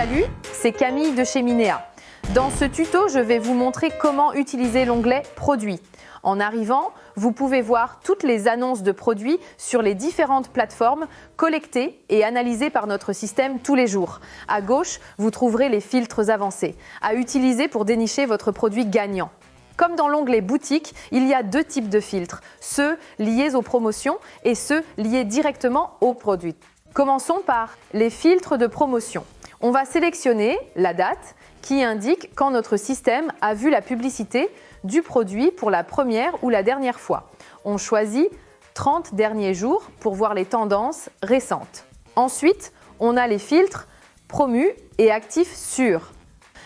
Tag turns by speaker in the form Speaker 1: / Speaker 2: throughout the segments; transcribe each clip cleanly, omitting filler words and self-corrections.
Speaker 1: Salut, c'est Camille de chez Minéa. Dans ce tuto, je vais vous montrer comment utiliser l'onglet « Produits ». En arrivant, vous pouvez voir toutes les annonces de produits sur les différentes plateformes collectées et analysées par notre système tous les jours. À gauche, vous trouverez les filtres avancés à utiliser pour dénicher votre produit gagnant. Comme dans l'onglet « Boutique », il y a deux types de filtres, ceux liés aux promotions et ceux liés directement aux produits. Commençons par les filtres de promotion. On va sélectionner la date qui indique quand notre système a vu la publicité du produit pour la première ou la dernière fois. On choisit 30 derniers jours pour voir les tendances récentes. Ensuite, on a les filtres promus et actifs sûrs.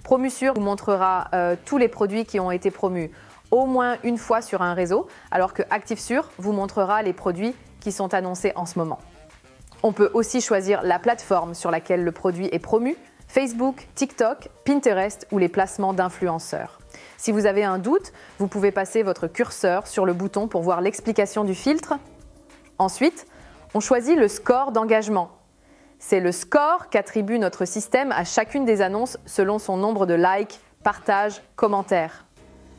Speaker 1: Promu sûr vous montrera tous les produits qui ont été promus au moins une fois sur un réseau, alors que actif sûr vous montrera les produits qui sont annoncés en ce moment. On peut aussi choisir la plateforme sur laquelle le produit est promu, Facebook, TikTok, Pinterest ou les placements d'influenceurs. Si vous avez un doute, vous pouvez passer votre curseur sur le bouton pour voir l'explication du filtre. Ensuite, on choisit le score d'engagement. C'est le score qu'attribue notre système à chacune des annonces selon son nombre de likes, partages, commentaires.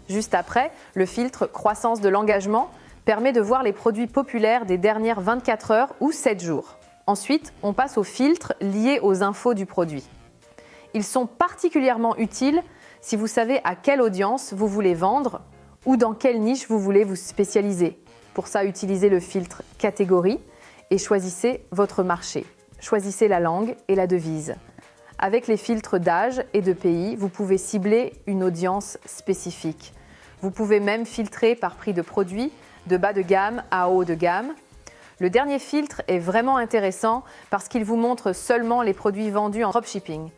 Speaker 1: Juste après, le filtre croissance de l'engagement permet de voir les produits populaires des dernières 24 heures ou 7 jours. Ensuite, on passe aux filtres liés aux infos du produit. Ils sont particulièrement utiles si vous savez à quelle audience vous voulez vendre ou dans quelle niche vous voulez vous spécialiser. Pour ça, utilisez le filtre catégorie et choisissez votre marché. Choisissez la langue et la devise. Avec les filtres d'âge et de pays, vous pouvez cibler une audience spécifique. Vous pouvez même filtrer par prix de produit, de bas de gamme à haut de gamme. Le dernier filtre est vraiment intéressant parce qu'il vous montre seulement les produits vendus en dropshipping.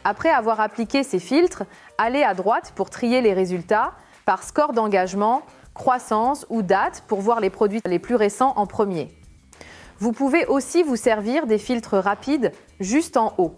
Speaker 1: Après avoir appliqué ces filtres, allez à droite pour trier les résultats par score d'engagement, croissance ou date pour voir les produits les plus récents en premier. Vous pouvez aussi vous servir des filtres rapides juste en haut.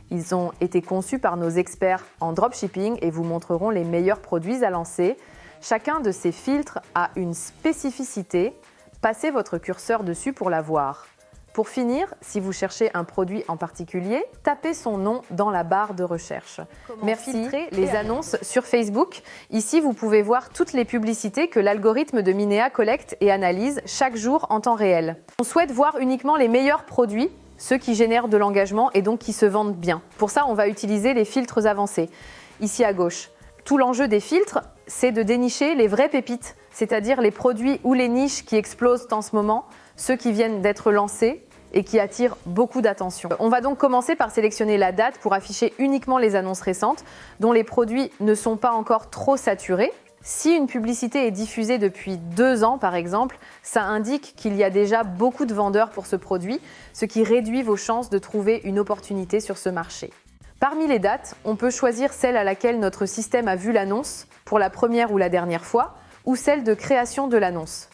Speaker 1: Ils ont été conçus par nos experts en dropshipping et vous montreront les meilleurs produits à lancer. Chacun de ces filtres a une spécificité. Passez votre curseur dessus pour la voir. Pour finir, si vous cherchez un produit en particulier, tapez son nom dans la barre de recherche. Merci. Filtrer les annonces sur Facebook. Ici, vous pouvez voir toutes les publicités que l'algorithme de Minéa collecte et analyse chaque jour en temps réel. On souhaite voir uniquement les meilleurs produits, ceux qui génèrent de l'engagement et donc qui se vendent bien. Pour ça, on va utiliser les filtres avancés. Ici à gauche. Tout l'enjeu des filtres, c'est de dénicher les vraies pépites, c'est-à-dire les produits ou les niches qui explosent en ce moment, ceux qui viennent d'être lancés et qui attirent beaucoup d'attention. On va donc commencer par sélectionner la date pour afficher uniquement les annonces récentes dont les produits ne sont pas encore trop saturés. Si une publicité est diffusée depuis 2 ans par exemple, ça indique qu'il y a déjà beaucoup de vendeurs pour ce produit, ce qui réduit vos chances de trouver une opportunité sur ce marché. Parmi les dates, on peut choisir celle à laquelle notre système a vu l'annonce pour la première ou la dernière fois, ou celle de création de l'annonce.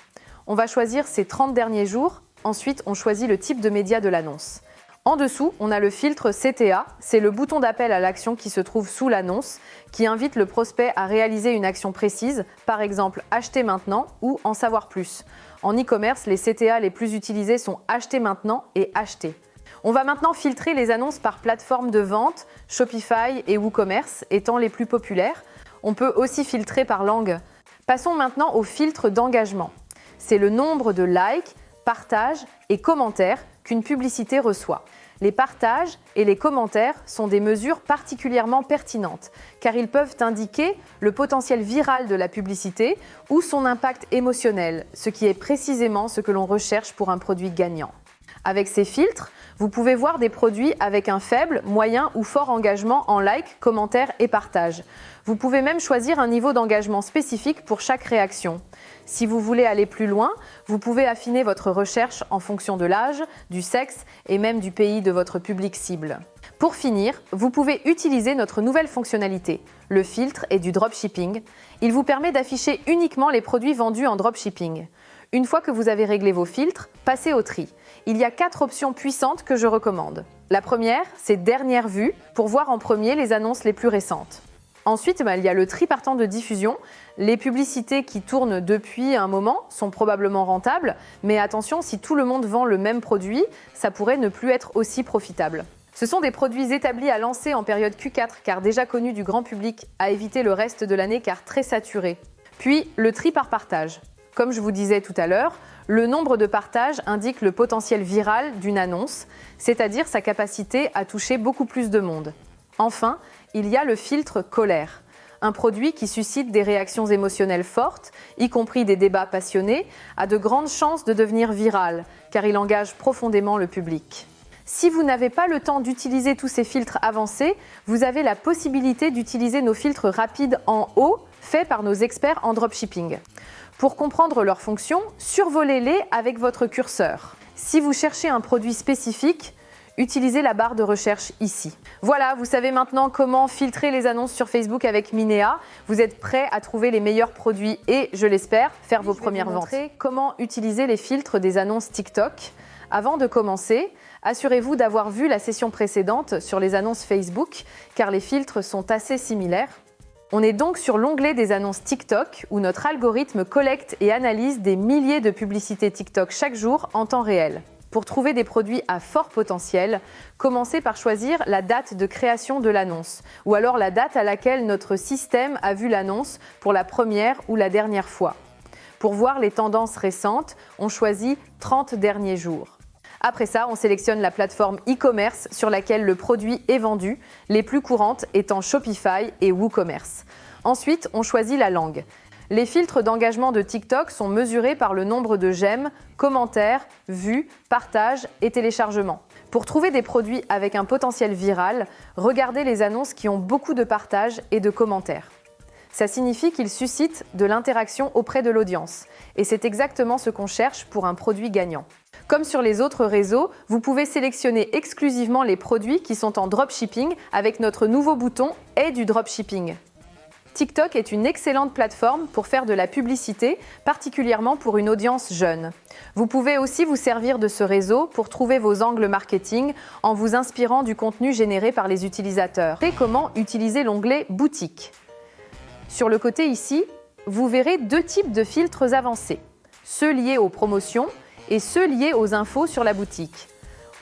Speaker 1: On va choisir ces 30 derniers jours, ensuite on choisit le type de média de l'annonce. En dessous, on a le filtre CTA, c'est le bouton d'appel à l'action qui se trouve sous l'annonce, qui invite le prospect à réaliser une action précise, par exemple acheter maintenant ou en savoir plus. En e-commerce, les CTA les plus utilisés sont acheter maintenant et acheter. On va maintenant filtrer les annonces par plateforme de vente, Shopify et WooCommerce étant les plus populaires. On peut aussi filtrer par langue. Passons maintenant au filtre d'engagement. C'est le nombre de likes, partages et commentaires qu'une publicité reçoit. Les partages et les commentaires sont des mesures particulièrement pertinentes car ils peuvent indiquer le potentiel viral de la publicité ou son impact émotionnel, ce qui est précisément ce que l'on recherche pour un produit gagnant. Avec ces filtres, vous pouvez voir des produits avec un faible, moyen ou fort engagement en likes, commentaires et partages. Vous pouvez même choisir un niveau d'engagement spécifique pour chaque réaction. Si vous voulez aller plus loin, vous pouvez affiner votre recherche en fonction de l'âge, du sexe et même du pays de votre public cible. Pour finir, vous pouvez utiliser notre nouvelle fonctionnalité, le filtre et du dropshipping. Il vous permet d'afficher uniquement les produits vendus en dropshipping. Une fois que vous avez réglé vos filtres, passez au tri. Il y a 4 options puissantes que je recommande. La première, c'est dernière vue, pour voir en premier les annonces les plus récentes. Ensuite, il y a le tri par temps de diffusion. Les publicités qui tournent depuis un moment sont probablement rentables, mais attention, si tout le monde vend le même produit, ça pourrait ne plus être aussi profitable. Ce sont des produits établis à lancer en période Q4 car déjà connus du grand public, à éviter le reste de l'année car très saturé. Puis le tri par partage. Comme je vous disais tout à l'heure, le nombre de partages indique le potentiel viral d'une annonce, c'est-à-dire sa capacité à toucher beaucoup plus de monde. Enfin, il y a le filtre colère, un produit qui suscite des réactions émotionnelles fortes, y compris des débats passionnés, a de grandes chances de devenir viral, car il engage profondément le public. Si vous n'avez pas le temps d'utiliser tous ces filtres avancés, vous avez la possibilité d'utiliser nos filtres rapides en haut, faits par nos experts en dropshipping. Pour comprendre leurs fonctions, survolez-les avec votre curseur. Si vous cherchez un produit spécifique, utilisez la barre de recherche ici. Voilà, vous savez maintenant comment filtrer les annonces sur Facebook avec Minea. Vous êtes prêts à trouver les meilleurs produits et, je l'espère, faire vos premières ventes. Je vais vous montrer comment utiliser les filtres des annonces TikTok. Avant de commencer, assurez-vous d'avoir vu la session précédente sur les annonces Facebook, car les filtres sont assez similaires. On est donc sur l'onglet des annonces TikTok où notre algorithme collecte et analyse des milliers de publicités TikTok chaque jour en temps réel. Pour trouver des produits à fort potentiel, commencez par choisir la date de création de l'annonce ou alors la date à laquelle notre système a vu l'annonce pour la première ou la dernière fois. Pour voir les tendances récentes, on choisit 30 derniers jours. Après ça, on sélectionne la plateforme e-commerce sur laquelle le produit est vendu, les plus courantes étant Shopify et WooCommerce. Ensuite, on choisit la langue. Les filtres d'engagement de TikTok sont mesurés par le nombre de j'aime, commentaires, vues, partages et téléchargements. Pour trouver des produits avec un potentiel viral, regardez les annonces qui ont beaucoup de partages et de commentaires. Ça signifie qu'ils suscitent de l'interaction auprès de l'audience. Et c'est exactement ce qu'on cherche pour un produit gagnant. Comme sur les autres réseaux, vous pouvez sélectionner exclusivement les produits qui sont en dropshipping avec notre nouveau bouton « Aide du dropshipping ». TikTok est une excellente plateforme pour faire de la publicité, particulièrement pour une audience jeune. Vous pouvez aussi vous servir de ce réseau pour trouver vos angles marketing en vous inspirant du contenu généré par les utilisateurs. Et comment utiliser l'onglet « Boutique ». Sur le côté ici, vous verrez deux types de filtres avancés, ceux liés aux promotions et ceux liés aux infos sur la boutique.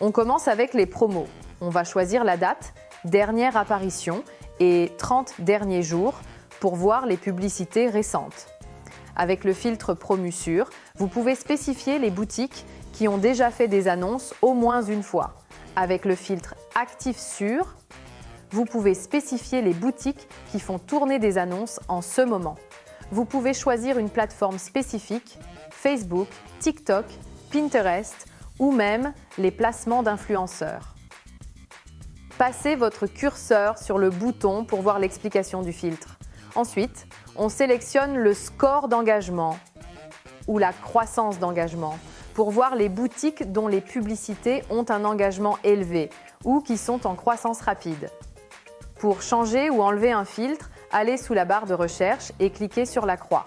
Speaker 1: On commence avec les promos. On va choisir la date, dernière apparition et 30 derniers jours pour voir les publicités récentes. Avec le filtre Promusure, vous pouvez spécifier les boutiques qui ont déjà fait des annonces au moins une fois. Avec le filtre Actif Sûr, vous pouvez spécifier les boutiques qui font tourner des annonces en ce moment. Vous pouvez choisir une plateforme spécifique, Facebook, TikTok, Pinterest ou même les placements d'influenceurs. Passez votre curseur sur le bouton pour voir l'explication du filtre. Ensuite, on sélectionne le score d'engagement ou la croissance d'engagement pour voir les boutiques dont les publicités ont un engagement élevé ou qui sont en croissance rapide. Pour changer ou enlever un filtre, allez sous la barre de recherche et cliquez sur la croix.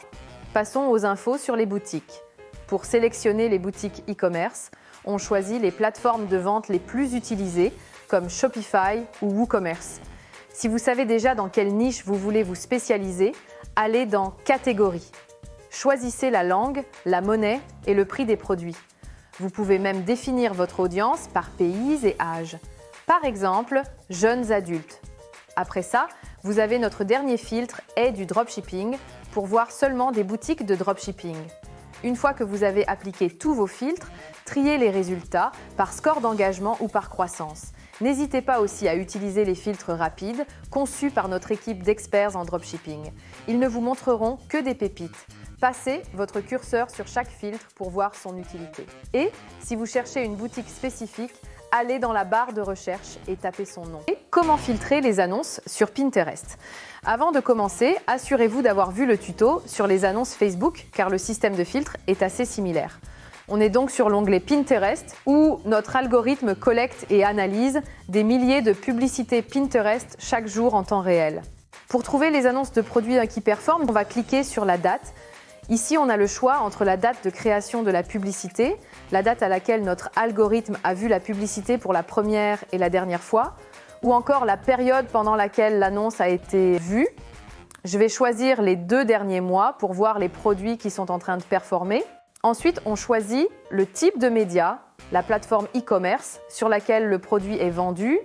Speaker 1: Passons aux infos sur les boutiques. Pour sélectionner les boutiques e-commerce, on choisit les plateformes de vente les plus utilisées comme Shopify ou WooCommerce. Si vous savez déjà dans quelle niche vous voulez vous spécialiser, allez dans Catégories. Choisissez la langue, la monnaie et le prix des produits. Vous pouvez même définir votre audience par pays et âge. Par exemple, jeunes adultes. Après ça, vous avez notre dernier filtre Aide du dropshipping pour voir seulement des boutiques de dropshipping. Une fois que vous avez appliqué tous vos filtres, triez les résultats par score d'engagement ou par croissance. N'hésitez pas aussi à utiliser les filtres rapides conçus par notre équipe d'experts en dropshipping. Ils ne vous montreront que des pépites. Passez votre curseur sur chaque filtre pour voir son utilité. Et si vous cherchez une boutique spécifique, allez dans la barre de recherche et tapez son nom. Et comment filtrer les annonces sur Pinterest? Avant de commencer, assurez-vous d'avoir vu le tuto sur les annonces Facebook car le système de filtre est assez similaire. On est donc sur l'onglet Pinterest où notre algorithme collecte et analyse des milliers de publicités Pinterest chaque jour en temps réel. Pour trouver les annonces de produits qui performent, on va cliquer sur la date. Ici, on a le choix entre la date de création de la publicité, la date à laquelle notre algorithme a vu la publicité pour la première et la dernière fois, ou encore la période pendant laquelle l'annonce a été vue. Je vais choisir les 2 derniers mois pour voir les produits qui sont en train de performer. Ensuite, on choisit le type de média, la plateforme e-commerce sur laquelle le produit est vendu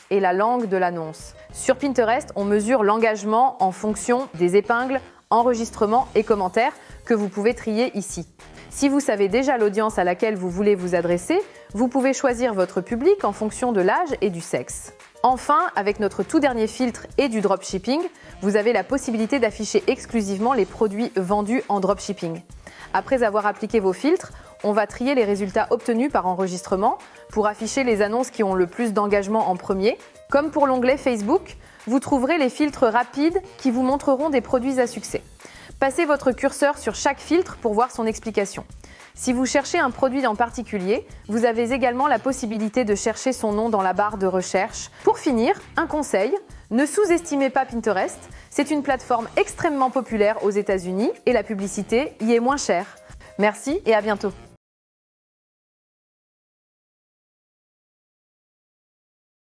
Speaker 1: et la langue de l'annonce. Sur Pinterest, on mesure l'engagement en fonction des épingles, enregistrements et commentaires que vous pouvez trier ici. Si vous savez déjà l'audience à laquelle vous voulez vous adresser, vous pouvez choisir votre public en fonction de l'âge et du sexe. Enfin, avec notre tout dernier filtre et du dropshipping, vous avez la possibilité d'afficher exclusivement les produits vendus en dropshipping. Après avoir appliqué vos filtres, on va trier les résultats obtenus par enregistrement pour afficher les annonces qui ont le plus d'engagement en premier. Comme pour l'onglet Facebook, vous trouverez les filtres rapides qui vous montreront des produits à succès. Passez votre curseur sur chaque filtre pour voir son explication. Si vous cherchez un produit en particulier, vous avez également la possibilité de chercher son nom dans la barre de recherche. Pour finir, un conseil, ne sous-estimez pas Pinterest. C'est une plateforme extrêmement populaire aux États-Unis et la publicité y est moins chère. Merci et à bientôt.